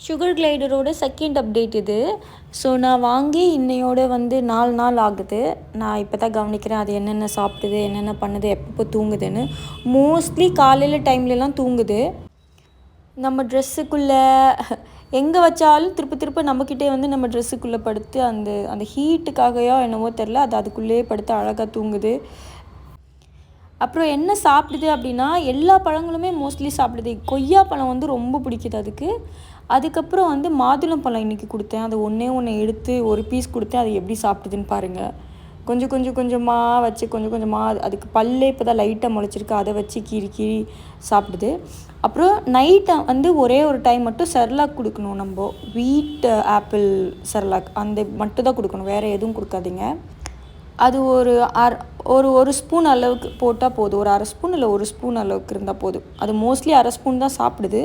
Sugar கிளைடரோட second update இது. So நான் வாங்கி இன்னையோட 4 நாள் ஆகுது. நான் இப்போ தான் கவனிக்கிறேன் அது என்னென்ன சாப்பிடுது, என்னென்ன பண்ணுது, எப்போ தூங்குதுன்னு. மோஸ்ட்லி காலையில் டைம்லலாம் தூங்குது. நம்ம ட்ரெஸ்ஸுக்குள்ளே எங்கே வச்சாலும் திருப்ப நம்மக்கிட்டே நம்ம ட்ரெஸ்ஸுக்குள்ளே படுத்து அந்த ஹீட்டுக்காகையோ என்னவோ தெரில, அது அதுக்குள்ளேயே படுத்து அழகாக தூங்குது. அப்புறம் என்ன சாப்பிடுது அப்படின்னா, எல்லா பழங்களுமே மோஸ்ட்லி சாப்பிடுது. கொய்யா பழம் ரொம்ப பிடிக்குது அதுக்கு. அதுக்கப்புறம் மாதுளம் பழம் இன்றைக்கி கொடுத்தேன். அது ஒன்று எடுத்து ஒரு பீஸ் கொடுத்தேன். அது எப்படி சாப்பிடுதுன்னு பாருங்கள். கொஞ்சமாக வச்சு கொஞ்சமாக அதுக்கு பல்லே இப்போ தான் லைட்டாக முளைச்சிருக்கு. அதை வச்சு கீறி சாப்பிடுது. அப்புறம் நைட்டை ஒரே ஒரு டைம் மட்டும் செர்லாக் கொடுக்கணும். நம்ம வீட் ஆப்பிள் செர்லாக் அந்த மட்டும் தான் கொடுக்கணும், வேறு எதுவும் கொடுக்காதீங்க. அது ஒரு ஸ்பூன் அளவுக்கு போட்டால் போதும். ஒரு அரை ஸ்பூன் இல்லை ஒரு ஸ்பூன் அளவுக்கு இருந்தால் போதும். அது மோஸ்ட்லி அரை ஸ்பூன் தான் சாப்பிடுது.